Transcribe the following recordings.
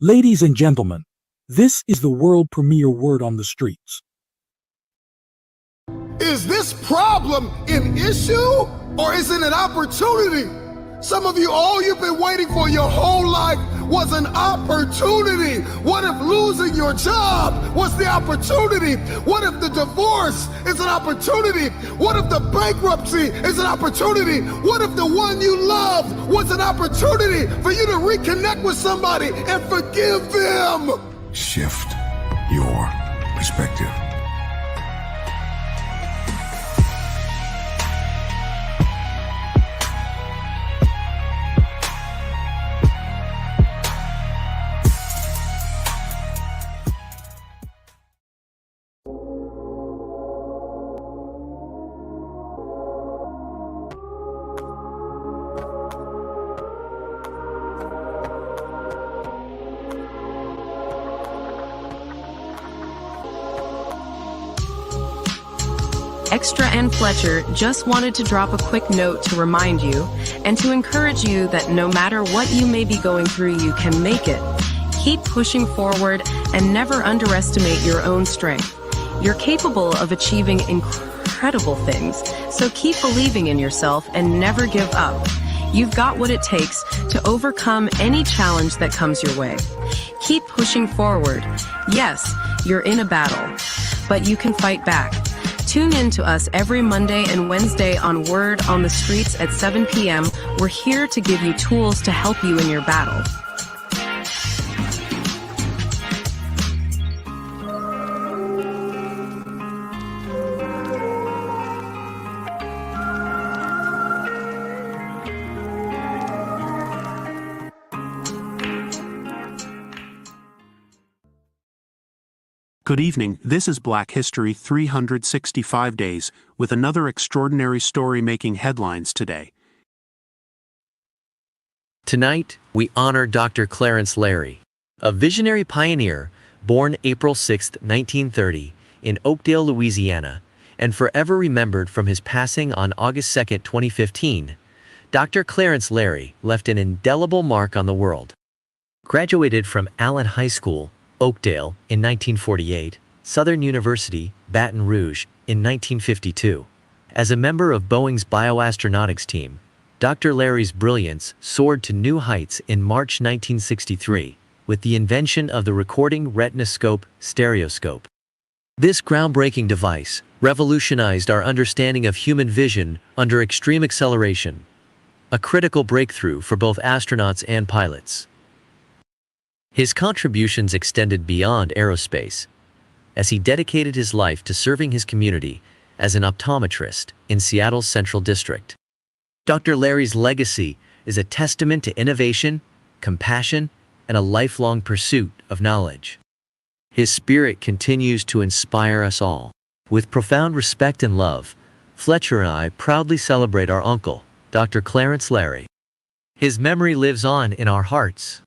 Ladies and gentlemen, this is the world premiere Word on the Streets. Is this problem an issue or is it an opportunity? Some of you, all you've been waiting for your whole life was an opportunity. What if losing your job was the opportunity? What if the divorce is an opportunity? What if the bankruptcy is an opportunity? What if the one you loved was an opportunity for you to reconnect with somebody and forgive them? Shift your perspective. Extra and Fletcher just wanted to drop a quick note to remind you and to encourage you that no matter what you may be going through, you can make it. Keep pushing forward and never underestimate your own strength. You're capable of achieving incredible things, so keep believing in yourself and never give up. You've got what it takes to overcome any challenge that comes your way. Keep pushing forward. Yes, you're in a battle, but you can fight back. Tune in to us every Monday and Wednesday on Word on the Streets at 7 p.m. We're here to give you tools to help you in your battle. Good evening, this is Black History 365 Days, with another extraordinary story making headlines today. Tonight, we honor Dr. Clarence Larry, a visionary pioneer born April 6, 1930, in Oakdale, Louisiana, and forever remembered from his passing on August 2, 2015. Dr. Clarence Larry left an indelible mark on the world. Graduated from Allen High School, Oakdale, in 1948, Southern University, Baton Rouge, in 1952. As a member of Boeing's bioastronautics team, Dr. Larry's brilliance soared to new heights in March 1963 with the invention of the recording retinoscope stereoscope. This groundbreaking device revolutionized our understanding of human vision under extreme acceleration, a critical breakthrough for both astronauts and pilots. His contributions extended beyond aerospace, as he dedicated his life to serving his community as an optometrist in Seattle's Central District. Dr. Larry's legacy is a testament to innovation, compassion, and a lifelong pursuit of knowledge. His spirit continues to inspire us all. With profound respect and love, Fletcher and I proudly celebrate our uncle, Dr. Clarence Larry. His memory lives on in our hearts.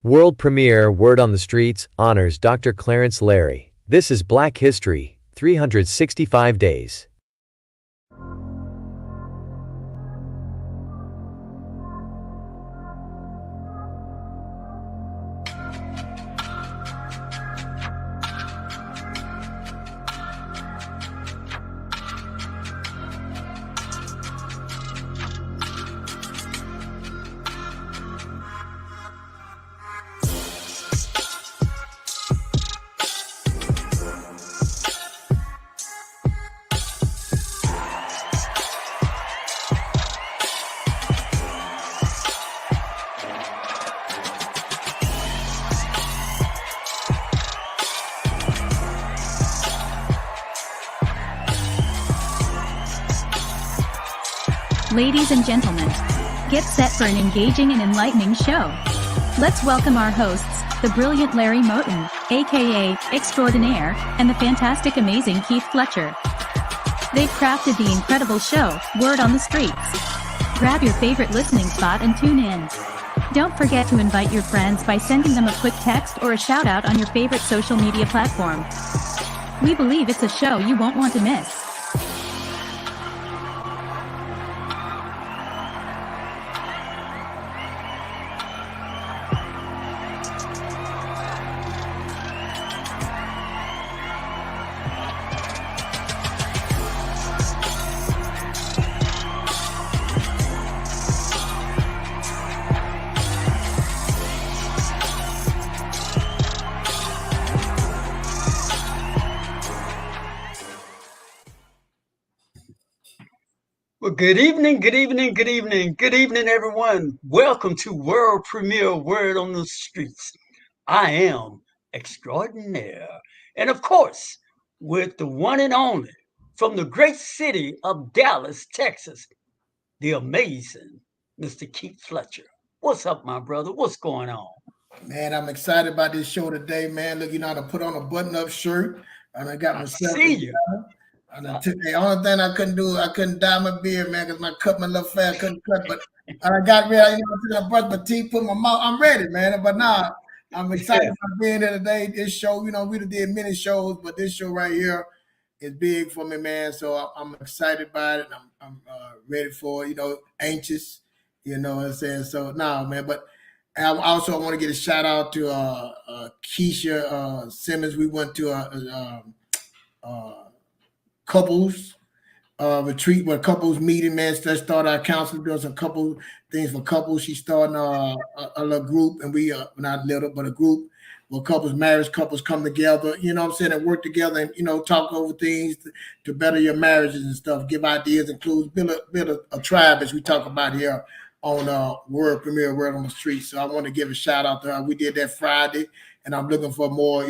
World premiere Word on the Streets honors Dr. Clarence Larry. This is Black History 365 Days. Ladies and gentlemen, get set for an engaging and enlightening show. Let's welcome our hosts, the brilliant Larry Moton, aka Extraordinaire, and the fantastic amazing Keith Fletcher. They've crafted the incredible show, Word on the Streets. Grab your favorite listening spot and tune in. Don't forget to invite your friends by sending them a quick text or a shout out on your favorite social media platform. We believe it's a show you won't want to miss. Well, good evening, good evening, good evening, good evening, everyone. Welcome to world premiere Word on the Streets. I am extraordinaire. And of course, with the one and only from the great city of Dallas, Texas, the amazing Mr. Keith Fletcher. What's up, my brother? What's going on? Man, I'm excited about this show today, man. Look, you know how to put on a button-up shirt, and I got I myself see you. together. And the only thing I couldn't do, I couldn't dye my beard, man, because my little fat couldn't cut. But I got ready, I brushed my teeth, put my mouth. I'm ready, man. But now I'm excited Yeah. about being here today. This show, we did many shows, but this show right here is big for me, man. So I'm excited about it. And I'm ready for it, anxious, you know what I'm saying? So now, man, but I also want to get a shout out to Keisha Simmons. We went to couples retreat where couples meeting, man. Let's start our counseling, doing some couple things for couples. She's starting a little group, and we not little, but a group where couples, marriage couples come together, you know what I'm saying, and work together and, talk over things to better your marriages and stuff, give ideas, include build a tribe as we talk about here on World Premiere Word on the Street. So I want to give a shout out to her. We did that Friday, and I'm looking for more,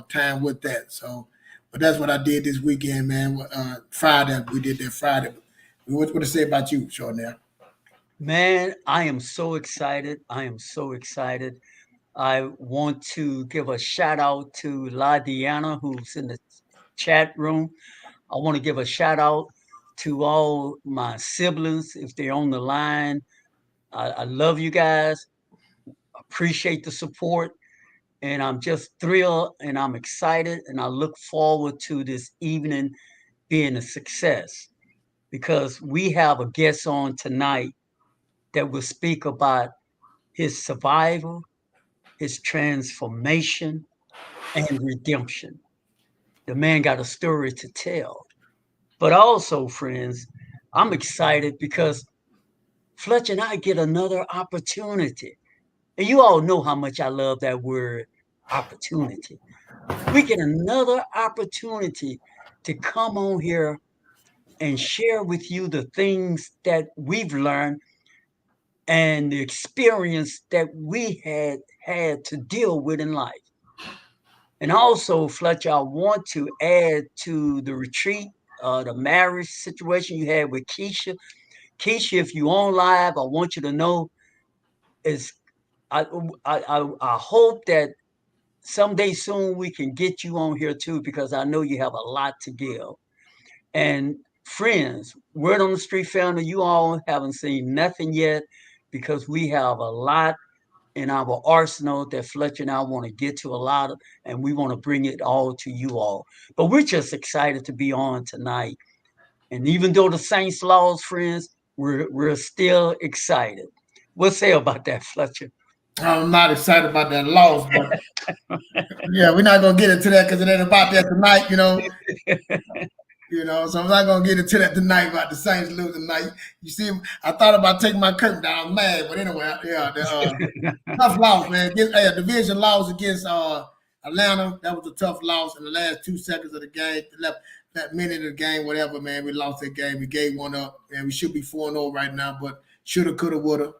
time with that. So, but that's what I did this weekend, man. Friday, we did that Friday. What to say about you, Shornell? Man, I am so excited. I am so excited. I want to give a shout out to La Diana, who's in the chat room. I want to give a shout out to all my siblings if they're on the line. I love you guys. Appreciate the support. And I'm just thrilled and I'm excited. And I look forward to this evening being a success because we have a guest on tonight that will speak about his survival, his transformation, and redemption. The man got a story to tell. But also, friends, I'm excited because Fletcher and I get another opportunity. And you all know how much I love that word opportunity. We get another opportunity to come on here and share with you the things that we've learned and the experience that we had to deal with in life. And also, Fletcher, I want to add to the retreat, the marriage situation you had with Keisha. Keisha, if you on live, I want you to know is I hope that someday soon we can get you on here too because I know you have a lot to give. And friends, word on the street family, you all haven't seen nothing yet because we have a lot in our arsenal that Fletcher and I want to get to a lot of, and we want to bring it all to you all. But we're just excited to be on tonight. And even though the Saints lost, friends, we're still excited. What say about that, Fletcher? I'm not excited about that loss, but yeah, we're not gonna get into that because it ain't about that tonight, So I'm not gonna get into that tonight about the Saints losing tonight. You see, I thought about taking my curtain down, mad, but anyway, yeah, tough loss, man. A division loss against Atlanta. That was a tough loss in the last 2 seconds of the game. That minute of the game, whatever, man. We lost that game. We gave one up, and we should be 4-0 right now, but shoulda, coulda, woulda.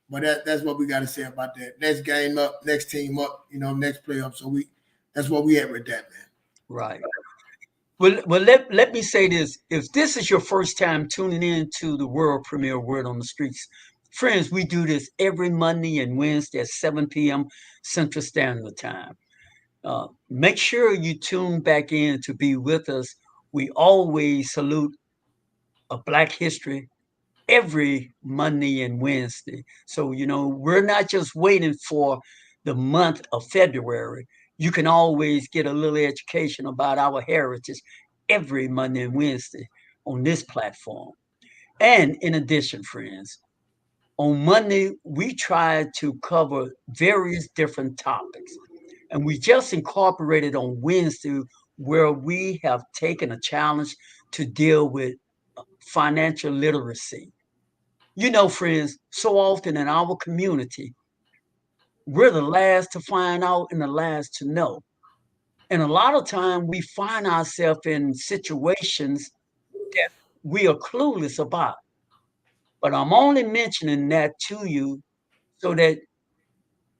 But that's what we got to say about that. Next game up, next team up, next play up. So that's what we at with that, man. Right. Well, let me say this. If this is your first time tuning in to the world premiere Word on the Streets, friends, we do this every Monday and Wednesday at 7 p.m. Central Standard Time. Make sure you tune back in to be with us. We always salute a Black history every Monday and Wednesday. So, we're not just waiting for the month of February. You can always get a little education about our heritage every Monday and Wednesday on this platform. And in addition, friends, on Monday, we try to cover various different topics. And we just incorporated on Wednesday where we have taken a challenge to deal with financial literacy. Friends, so often in our community, we're the last to find out and the last to know. And a lot of time we find ourselves in situations that we are clueless about. But I'm only mentioning that to you so that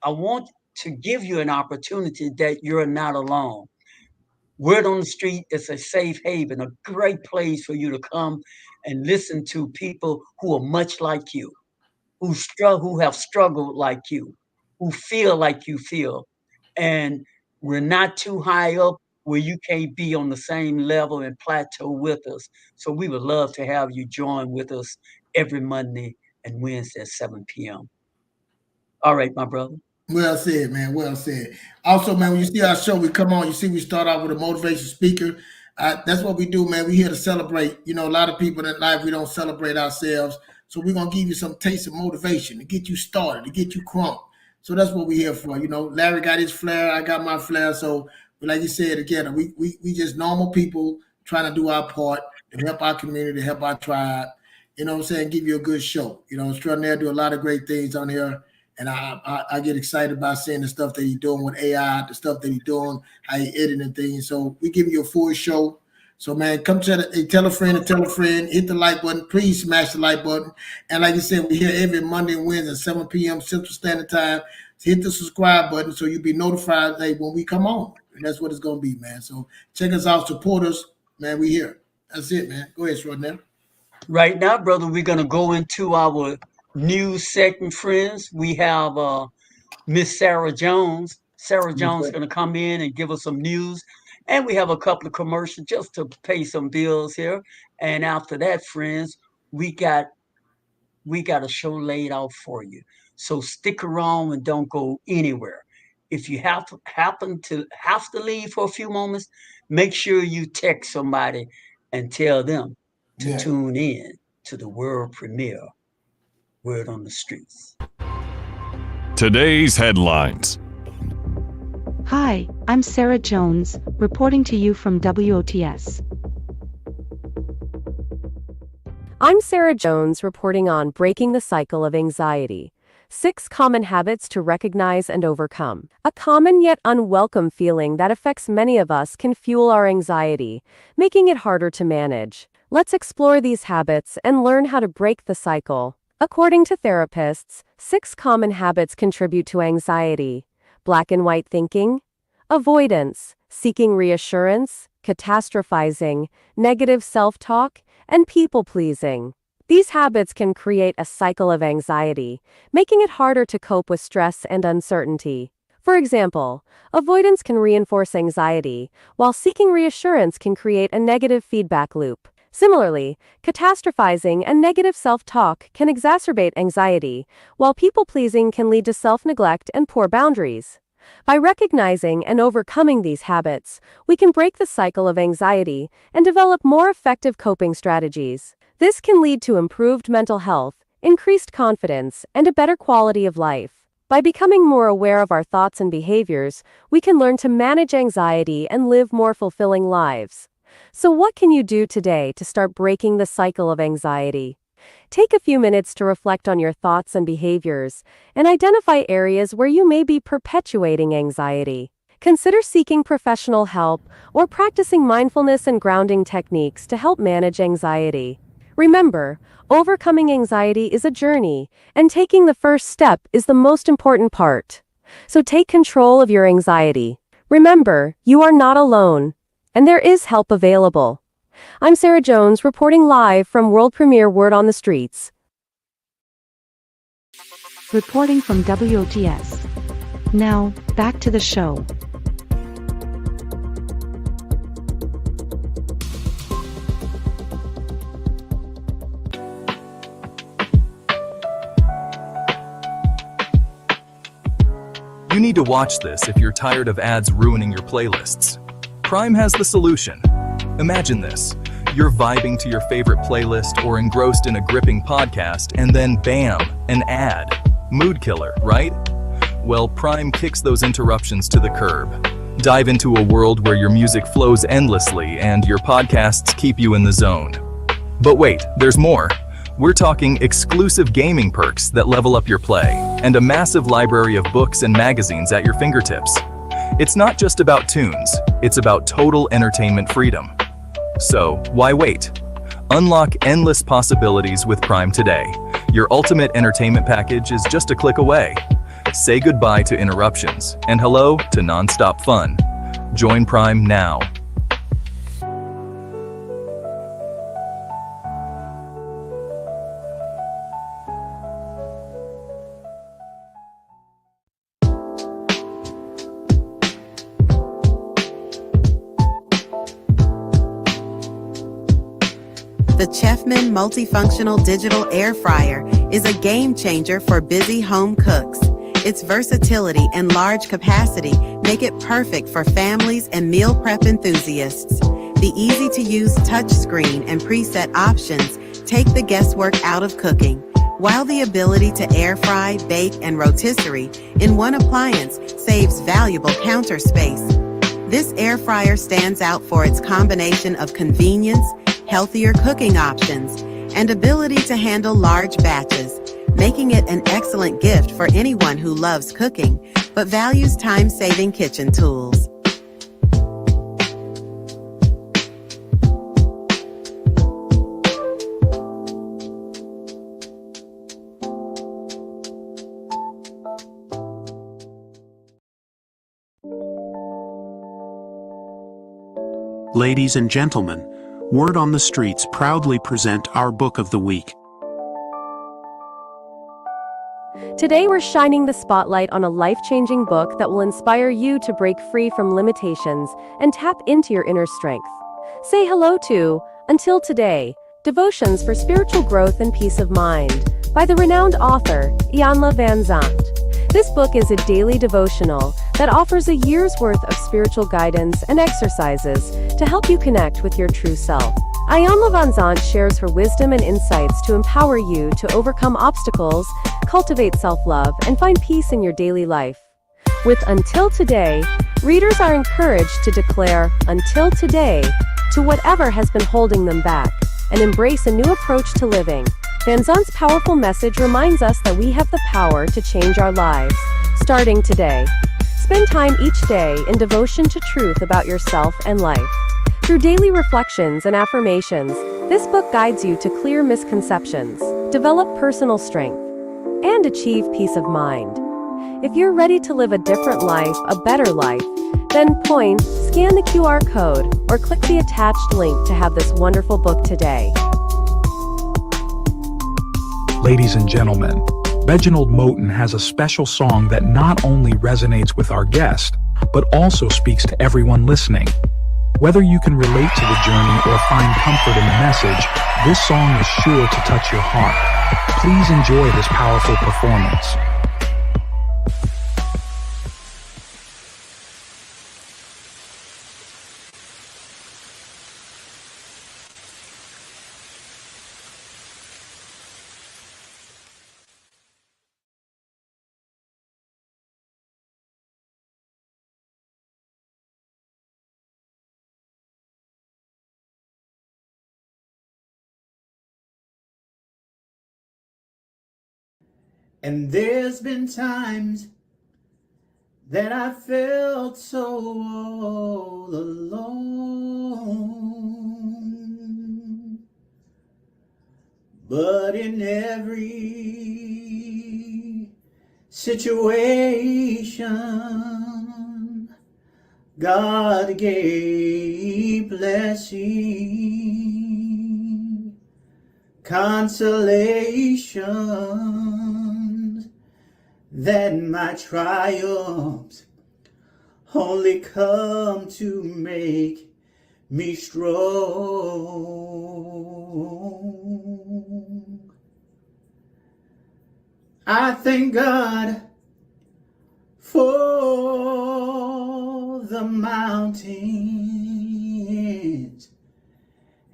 I want to give you an opportunity that you're not alone. Word on the Street is a safe haven, a great place for you to come and listen to people who are much like you, who have struggled like you, who feel like you feel. And we're not too high up where you can't be on the same level and plateau with us. So we would love to have you join with us every Monday and Wednesday at 7 p.m. All right, my brother. Well said, man. Well said. Also, man, when you see our show, we come on. You see, we start out with a motivation speaker. That's what we do, man. We're here to celebrate. You know, a lot of people in life, we don't celebrate ourselves. So we're going to give you some taste of motivation to get you started, to get you crunk. So that's what we're here for. You know, Larry got his flair. I got my flair. So, like you said, again, we just normal people trying to do our part to help our community, to help our tribe. You know what I'm saying? Give you a good show. You know, Extraordinaire do a lot of great things on here. And I get excited about seeing the stuff that he's doing with AI, the stuff that he's doing, how he editing things. So we give you a full show. So, man, come tell a friend and tell a friend. Hit the like button. Please smash the like button. And like you said, we're here every Monday and Wednesday at 7 p.m. Central Standard Time. So hit the subscribe button so you'll be notified when we come on. And that's what it's going to be, man. So check us out. Support us. Man, we here. That's it, man. Go ahead, Extraordinaire. Right now, brother, we're going to go into our news segment, friends. We have Miss Sarah Jones. Sarah Jones is going to come in and give us some news. And we have a couple of commercials just to pay some bills here. And after that, friends, we got a show laid out for you. So stick around and don't go anywhere. If you happen to leave for a few moments, make sure you text somebody and tell them to tune in to the world premiere, Word on the Streets. Today's headlines. Hi, I'm Sarah Jones, reporting to you from WOTS. I'm Sarah Jones, reporting on Breaking the Cycle of Anxiety. 6 common habits to recognize and overcome. A common yet unwelcome feeling that affects many of us can fuel our anxiety, making it harder to manage. Let's explore these habits and learn how to break the cycle. According to therapists, 6 common habits contribute to anxiety: black and white thinking, avoidance, seeking reassurance, catastrophizing, negative self-talk, and people-pleasing. These habits can create a cycle of anxiety, making it harder to cope with stress and uncertainty. For example, avoidance can reinforce anxiety, while seeking reassurance can create a negative feedback loop. Similarly, catastrophizing and negative self-talk can exacerbate anxiety, while people-pleasing can lead to self-neglect and poor boundaries. By recognizing and overcoming these habits, we can break the cycle of anxiety and develop more effective coping strategies. This can lead to improved mental health, increased confidence, and a better quality of life. By becoming more aware of our thoughts and behaviors, we can learn to manage anxiety and live more fulfilling lives. So what can you do today to start breaking the cycle of anxiety? Take a few minutes to reflect on your thoughts and behaviors, and identify areas where you may be perpetuating anxiety. Consider seeking professional help or practicing mindfulness and grounding techniques to help manage anxiety. Remember, overcoming anxiety is a journey, and taking the first step is the most important part. So take control of your anxiety. Remember, you are not alone, and there is help available. I'm Sarah Jones, reporting live from world premiere Word on the Streets. Reporting from WOTS. Now, back to the show. You need to watch this if you're tired of ads ruining your playlists. Prime has the solution. Imagine this. You're vibing to your favorite playlist or engrossed in a gripping podcast, and then bam, an ad. Mood killer, right? Well, Prime kicks those interruptions to the curb. Dive into a world where your music flows endlessly and your podcasts keep you in the zone. But wait, there's more. We're talking exclusive gaming perks that level up your play, and a massive library of books and magazines at your fingertips. It's not just about tunes, it's about total entertainment freedom. So, why wait? Unlock endless possibilities with Prime today. Your ultimate entertainment package is just a click away. Say goodbye to interruptions and hello to non-stop fun. Join Prime now. The Chefman Multifunctional Digital Air Fryer is a game changer for busy home cooks. Its versatility and large capacity make it perfect for families and meal prep enthusiasts. The easy-to-use touchscreen and preset options take the guesswork out of cooking, while the ability to air fry, bake, and rotisserie in one appliance saves valuable counter space. This air fryer stands out for its combination of convenience, healthier cooking options, and ability to handle large batches, making it an excellent gift for anyone who loves cooking but values time-saving kitchen tools. Ladies and gentlemen, Word on the Streets proudly present our book of the week. Today we're shining the spotlight on a life-changing book that will inspire you to break free from limitations and tap into your inner strength. Say hello to Until Today, Devotions for Spiritual Growth and Peace of Mind, by the renowned author, Iyanla Vanzant. This book is a daily devotional that offers a year's worth of spiritual guidance and exercises to help you connect with your true self. Iyanla Vanzant shares her wisdom and insights to empower you to overcome obstacles, cultivate self-love, and find peace in your daily life. With Until Today, readers are encouraged to declare "Until Today" to whatever has been holding them back, and embrace a new approach to living. Vanzant's powerful message reminds us that we have the power to change our lives, starting today. Spend time each day in devotion to truth about yourself and life. Through daily reflections and affirmations, this book guides you to clear misconceptions, develop personal strength, and achieve peace of mind. If you're ready to live a different life, a better life, then scan the QR code, or click the attached link to have this wonderful book today. Ladies and gentlemen, Reginald Moton has a special song that not only resonates with our guest, but also speaks to everyone listening. Whether you can relate to the journey or find comfort in the message, this song is sure to touch your heart. Please enjoy this powerful performance. And there's been times that I felt so all alone, but in every situation, God gave blessing, consolation, that my triumphs only come to make me strong. I thank God for the mountains,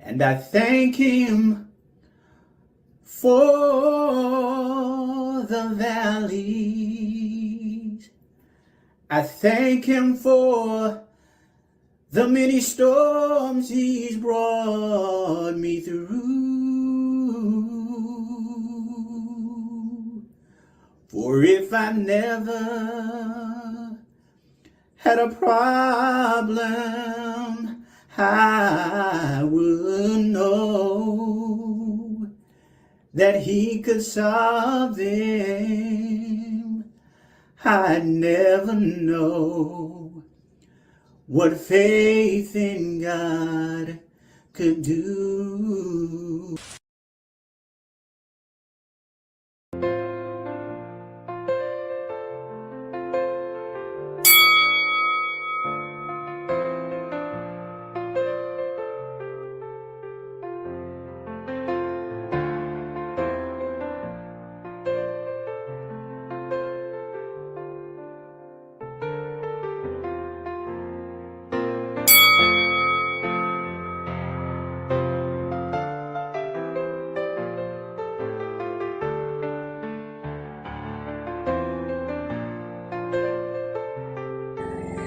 and I thank Him for the valleys. I thank Him for the many storms He's brought me through. For if I never had a problem, I would know that he could solve them. I'd never know what faith in God could do.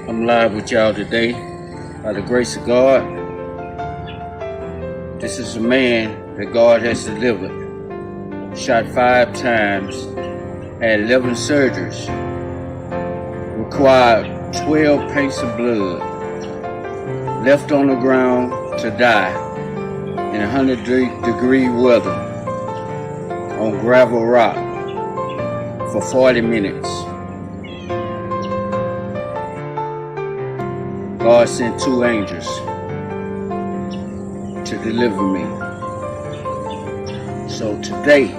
I'm live with y'all today by the grace of God. This is a man that God has delivered. Shot 5 times, had 11 surgeries, required 12 pints of blood, left on the ground to die in 100-degree weather on gravel rock for 40 minutes. God sent 2 angels to deliver me. So today,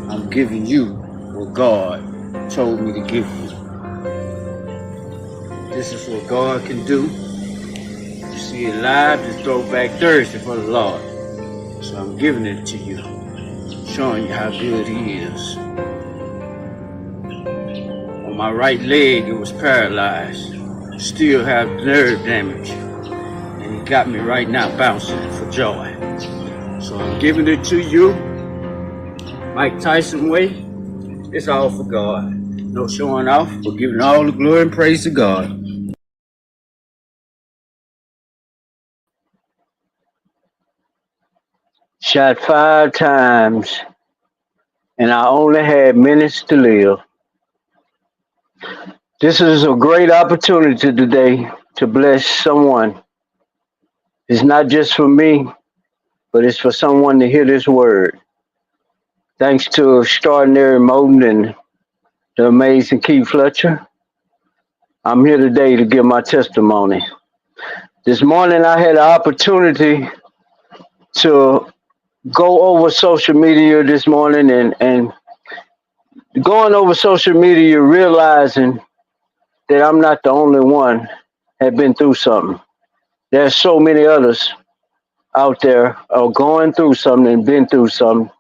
I'm giving you what God told me to give you. This is what God can do. You see it live, it's Throwback Thursday for the Lord. So I'm giving it to you, showing you how good He is. On my right leg, it was paralyzed. Still have nerve damage, and He got me right now bouncing for joy. So I'm giving it to you, Mike Tyson way. It's all for God. No showing off, but giving all the glory and praise to God. Shot 5 times, and I only had minutes to live. This is a great opportunity today to bless someone. It's not just for me, but it's for someone to hear this word. Thanks to extraordinary Moton and the amazing Keith Fletcher, I'm here today to give my testimony. This morning I had an opportunity to go over social media this morning and going over social media, realizing that I'm not the only one had been through something. There's so many others out there are going through something and been through something.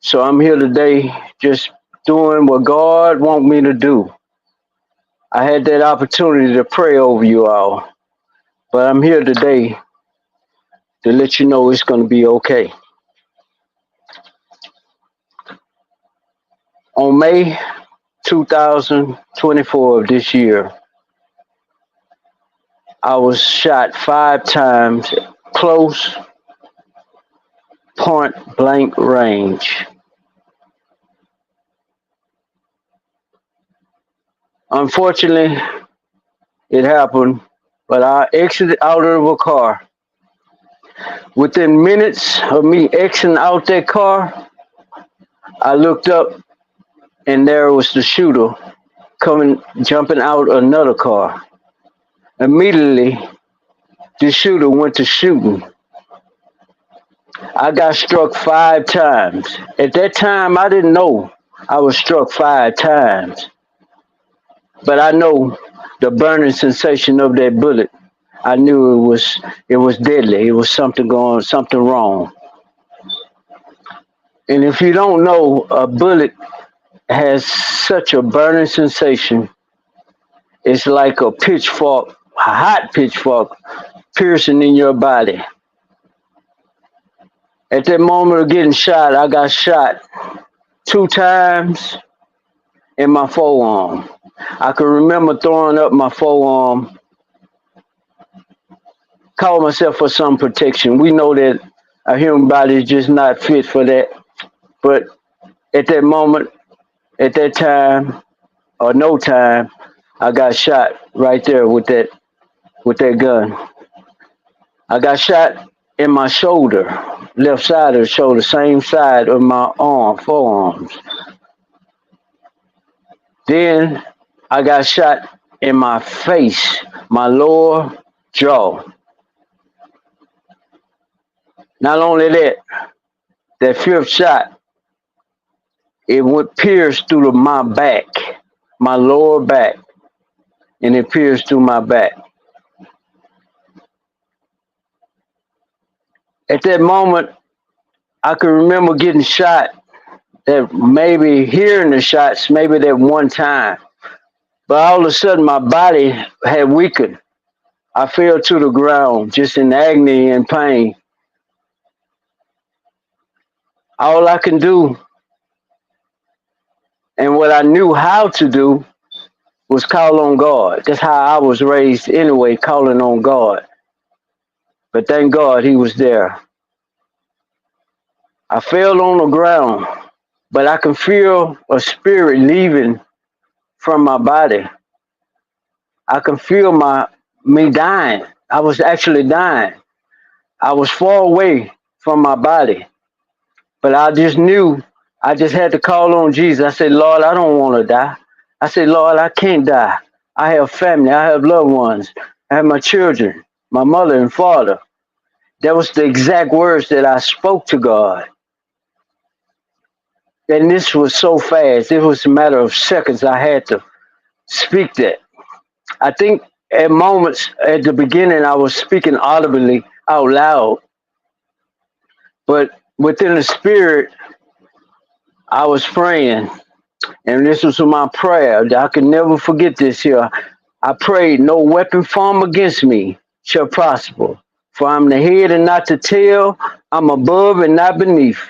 So I'm here today just doing what God wants me to do. I had that opportunity to pray over you all, but I'm here today to let you know it's going to be okay. On May 2024 of this year, I was shot 5 times, close, point blank range. Unfortunately, it happened, but I exited out of a car. Within minutes of me exiting out that car, I looked up and there was the shooter jumping out another car. Immediately, the shooter went to shooting. I got struck 5 times. At that time, I didn't know I was struck 5 times. But I know the burning sensation of that bullet. I knew it was deadly. It was something wrong. And if you don't know, a bullet has such a burning sensation. It's like a pitchfork, a hot pitchfork, piercing in your body. At that moment of getting shot, I got shot 2 times in my forearm. I can remember throwing up my forearm, calling myself for some protection. We know that a human body is just not fit for that. But at that moment, at that time, or no time, I got shot right there with that gun. I got shot in my shoulder. left side of the shoulder, same side of my forearms. Then I got shot in my face, my lower jaw. Not only that, that fifth shot, it went pierced through my back, my lower back, and it pierced through my back. At that moment, I can remember getting shot, that maybe hearing the shots, maybe that one time. But all of a sudden, my body had weakened. I fell to the ground, just in agony and pain. All I can do, and what I knew how to do, was call on God. That's how I was raised anyway, calling on God. But thank God he was there. I fell on the ground, but I can feel a spirit leaving from my body. I can feel me dying. I was actually dying. I was far away from my body, but I just knew I just had to call on Jesus. I said, Lord, I don't want to die. I said, Lord, I can't die. I have family. I have loved ones. I have my children, my mother and father. That was the exact words that I spoke to God. And this was so fast. It was a matter of seconds. I had to speak that. I think at moments at the beginning, I was speaking audibly out loud, but within the spirit, I was praying. And this was my prayer. I can never forget this here. I prayed, no weapon formed against me shall prosper. For I'm the head and not the tail. I'm above and not beneath.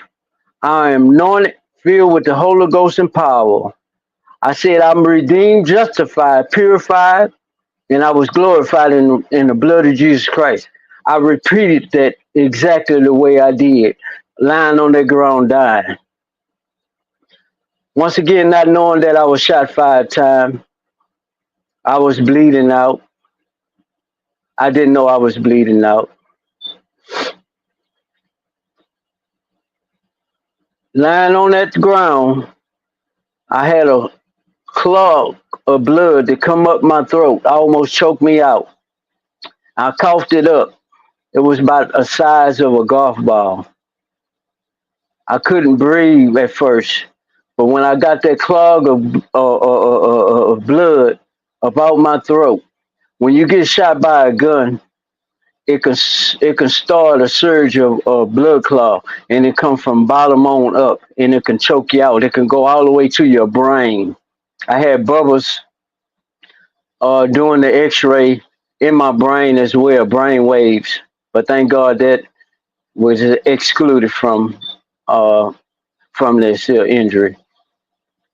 I am anointed, filled with the Holy Ghost and power. I said, I'm redeemed, justified, purified, and I was glorified in the blood of Jesus Christ. I repeated that exactly the way I did, lying on that ground dying. Once again, not knowing that I was shot 5 times, I was bleeding out. I didn't know I was bleeding out. Lying on that ground, I had a clog of blood that come up my throat, almost choked me out. I coughed it up. It was about the size of a golf ball. I couldn't breathe at first, but when I got that clog of blood about my throat, when you get shot by a gun, it can start a surge of blood clot, and it comes from bottom on up, and it can choke you out. It can go all the way to your brain. I had bubbles doing the X-ray in my brain as well, brain waves. But thank God that was excluded from this injury.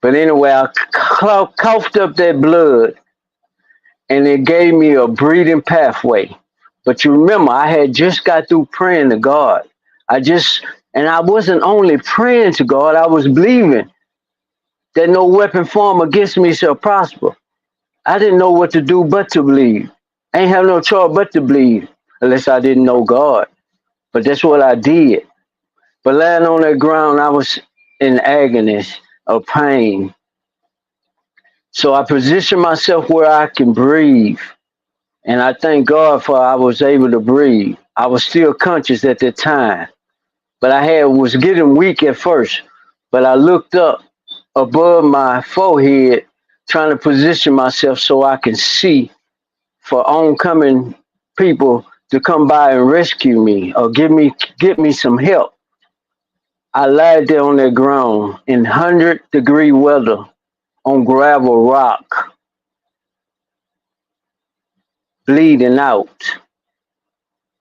But anyway, I coughed up that blood, and it gave me a breathing pathway. But you remember, I had just got through praying to God. And I wasn't only praying to God, I was believing that no weapon formed against me shall prosper. I didn't know what to do but to believe. I ain't have no choice but to believe, unless I didn't know God. But that's what I did. But laying on that ground, I was in agony of pain. So I positioned myself where I can breathe. And I thank God for I was able to breathe. I was still conscious at that time. But I was getting weak at first. But I looked up above my forehead, trying to position myself so I can see for oncoming people to come by and rescue me or get me some help. I lied there on that ground in 100-degree weather on gravel rock, bleeding out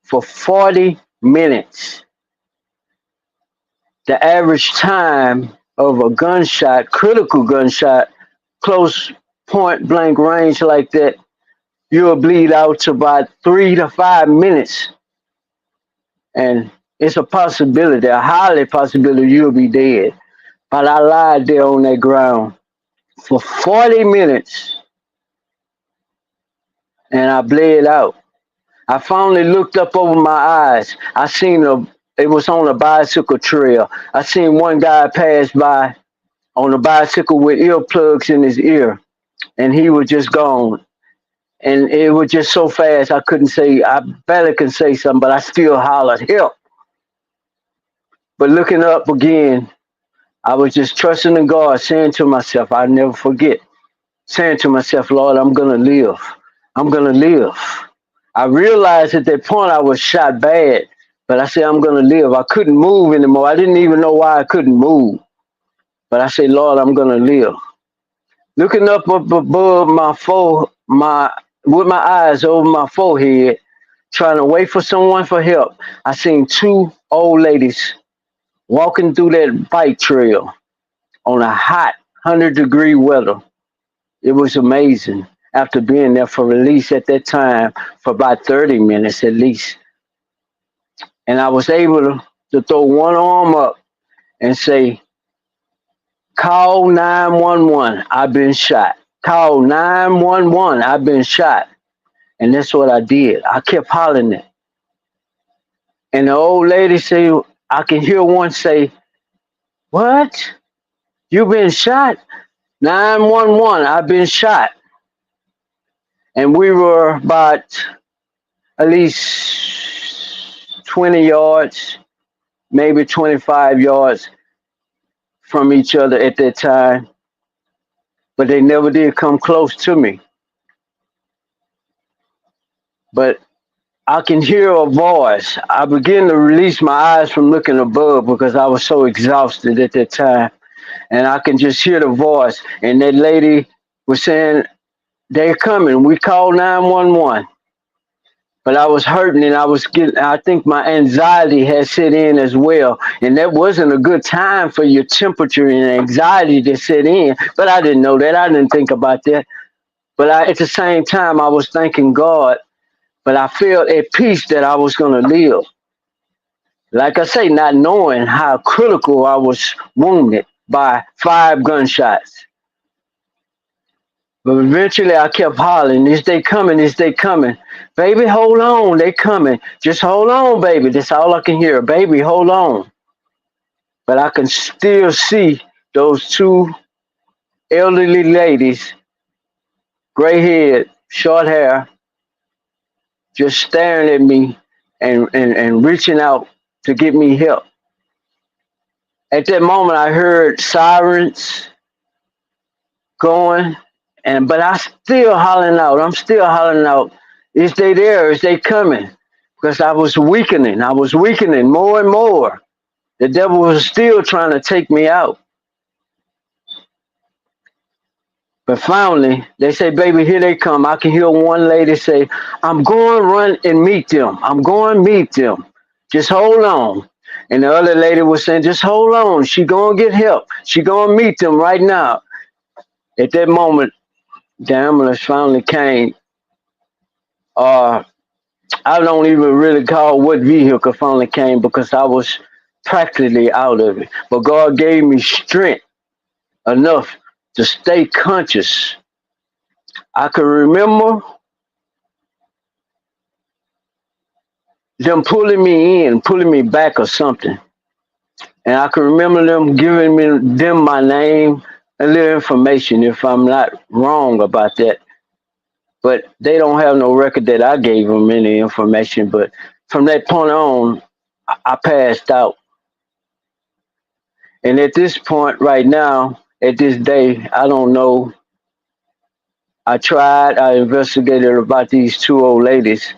for 40 minutes. The average time of a gunshot, critical gunshot, close point blank range like that, you'll bleed out to about 3 to 5 minutes. And it's a possibility, a highly possibility you'll be dead. But I lied there on that ground for 40 minutes and I bled out. I finally looked up over my eyes. I seen it was on a bicycle trail. I seen one guy pass by on a bicycle with earplugs in his ear, and he was just gone. And it was just so fast, I barely can say something, but I still hollered, help. But looking up again, I was just trusting in God, saying to myself, I'll never forget, saying to myself, Lord, I'm going to live. I'm going to live. I realized at that point I was shot bad, but I said, I'm going to live. I couldn't move anymore. I didn't even know why I couldn't move. But I said, Lord, I'm going to live. Looking up above with my eyes over my forehead, trying to wait for someone for help, I seen two old ladies walking through that bike trail on a hot 100-degree weather. It was amazing. After being there for at least at that time for about 30 minutes at least. And I was able to throw one arm up and say, call 911, I've been shot. Call 911, I've been shot. And that's what I did. I kept hollering it. And the old lady say, I can hear one say, what? You been shot? 911, I've been shot. And we were about at least 20 yards, maybe 25 yards from each other at that time. But they never did come close to me. But I can hear a voice. I began to release my eyes from looking above because I was so exhausted at that time. And I can just hear the voice. And that lady was saying, they're coming. We called 911. But I was hurting and I think my anxiety had set in as well. And that wasn't a good time for your temperature and anxiety to set in. But I didn't know that. I didn't think about that. But at the same time, I was thanking God. But I felt at peace that I was going to live. Like I say, not knowing how critical I was wounded by 5 gunshots. But eventually I kept hollering, is they coming? Is they coming? Baby, hold on, they coming. Just hold on, baby. That's all I can hear. Baby, hold on. But I can still see those two elderly ladies, gray head, short hair, just staring at me and reaching out to get me help. At that moment, I heard sirens going, but I still hollering out. I'm still hollering out. Is they there? Is they coming? Because I was weakening. I was weakening more and more. The devil was still trying to take me out. But finally, they say, baby, here they come. I can hear one lady say, I'm going to run and meet them. I'm going to meet them. Just hold on. And the other lady was saying, just hold on. She going to get help. She going to meet them right now. At that moment, the ambulance finally came. I don't even really call what vehicle finally came because I was practically out of it. But God gave me strength enough to stay conscious. I can remember them pulling me in, pulling me back or something. And I can remember them giving them my name and little information if I'm not wrong about that. But they don't have no record that I gave them any information. But from that point on, I passed out. And at this point right now, at this day, I don't know. I investigated about these two old ladies,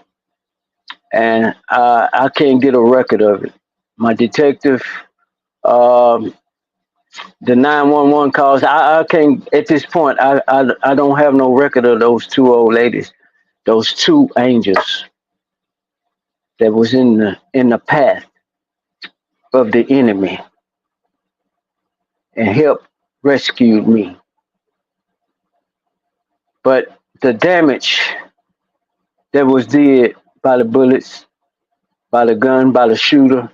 and I can't get a record of it. My detective, um, the 911 calls, I can't, at this point, I don't have no record of those two old ladies, those two angels that was in the path of the enemy and helped rescue me. But the damage that was did by the bullets, by the gun, by the shooter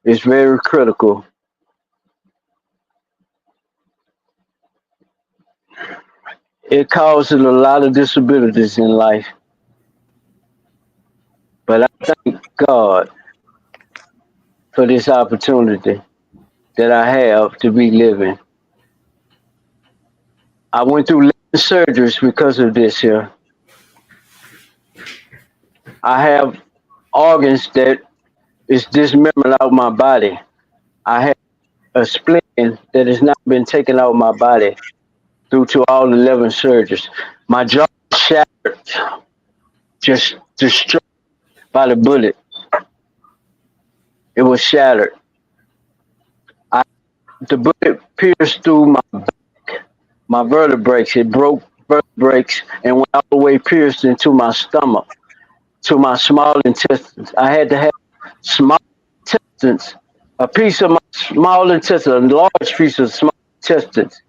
is very critical. It causes a lot of disabilities in life. But I thank God for this opportunity that I have to be living. I went through 11 surgeries because of this here. I have organs that is dismembered out my body. I have a spleen that has not been taken out of my body due to all 11 surgeries. My jaw shattered, just destroyed by the bullet. It was shattered. I, the bullet pierced through my vertebrae. It broke vertebrae and went all the way pierced into my stomach, to my small intestines. I had to have small intestines, a piece of my small intestine, a large piece of small intestines,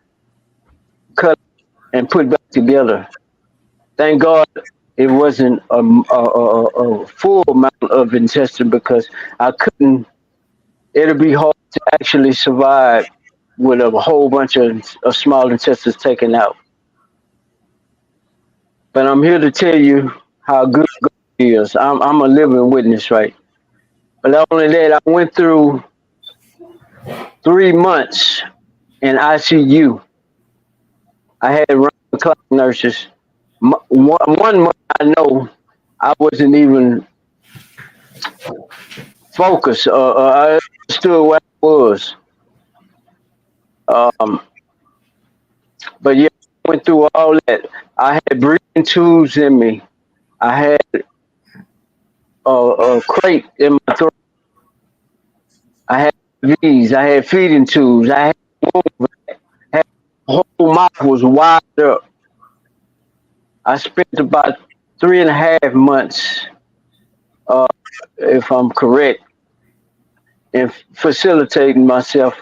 cut and put back together. Thank God it wasn't a full amount of intestine because I couldn't. It'll be hard to actually survive with a whole bunch of small intestines taken out. But I'm here to tell you how good God is. I'm a living witness, right? But not only that, I went through 3 months in ICU. I had round the clock nurses. One month I know I wasn't even focused. I understood where I was. Um, but yeah, I went through all that. I had breathing tubes in me. I had a crate in my throat. I had V's. I had feeding tubes. I had, had whole mouth was wide up. I spent about 3.5 months, uh, if I'm correct, in facilitating myself,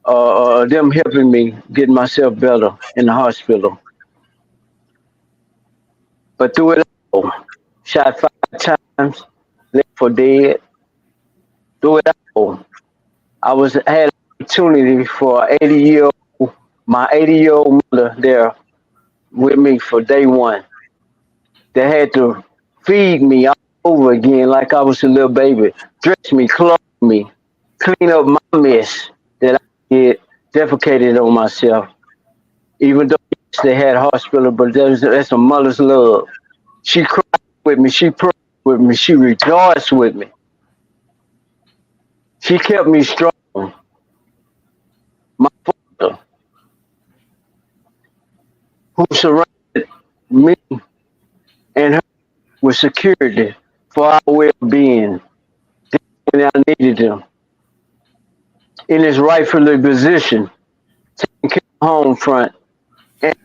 them helping me get myself better in the hospital. But through it all, shot 5 times, left for dead. Through it all, had an opportunity for 80-year-old, my 80-year-old mother there with me for day one. They had to feed me all over again like I was a little baby, dress me, clothe me, clean up my mess that I did, defecated on myself. Even though they had hospital, but that's a mother's love. She cried with me, she prayed with me, she rejoiced with me. She kept me strong. My father, who surrounded me and her with security for our well-being when I needed them, in his rightfully position, taking care of the home front and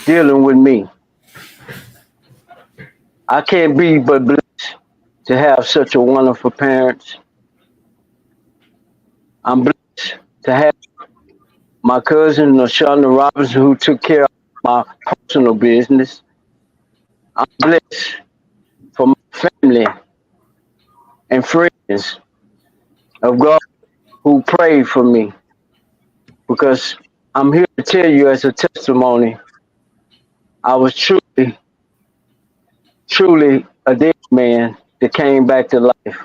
dealing with me. I can't be but blessed to have such a wonderful parents. I'm blessed to have my cousin, Lashonda Robinson, who took care of my personal business. I'm blessed for my family and friends of God who prayed for me because I'm here to tell you as a testimony, I was truly a dead man that came back to life.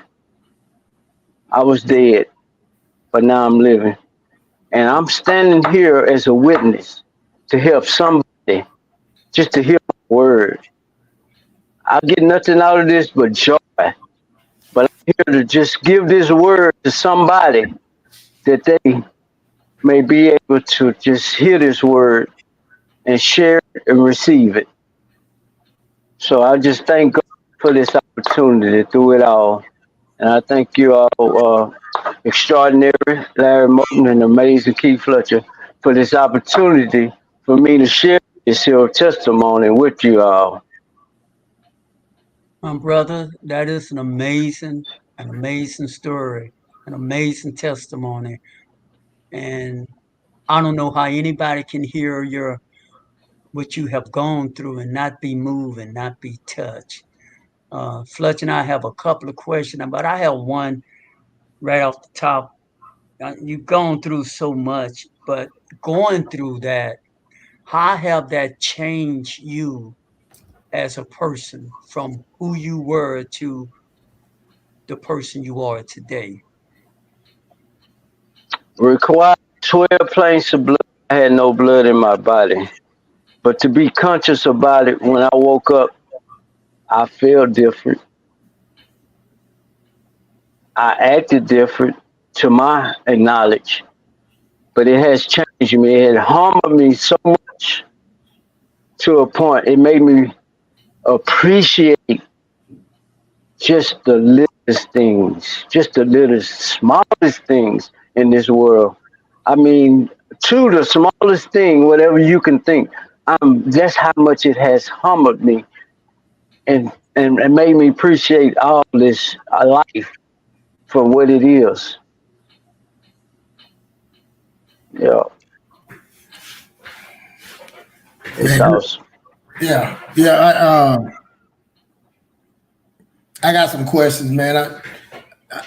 I was dead, but now I'm living. And I'm standing here as a witness to help somebody, just to hear my word. I get nothing out of this but joy. But I'm here to just give this word to somebody that they may be able to just hear this word and share it and receive it. So I just thank God for this opportunity through it all. And I thank you all, extraordinary Larry Moton and amazing Keith Fletcher, for this opportunity for me to share this your testimony with you all. My brother, that is an amazing story, an amazing testimony. And I don't know how anybody can hear what you have gone through and not be moved and not be touched. Fletcher and I have a couple of questions, but I have one right off the top. You've gone through so much, but going through that, how have that changed you as a person from who you were to the person you are today? Required 12 pints of blood. I had no blood in my body. But to be conscious about it, when I woke up, I felt different. I acted different to my knowledge, but it has changed me. It harmed me so much to a point. It made me appreciate just the littlest things, just the littlest, smallest things in this world. I mean, to the smallest thing, whatever you can think. That's how much it has harmed me and made me appreciate all this life for what it is. Yeah, it's Man, awesome. yeah. I got some questions, man.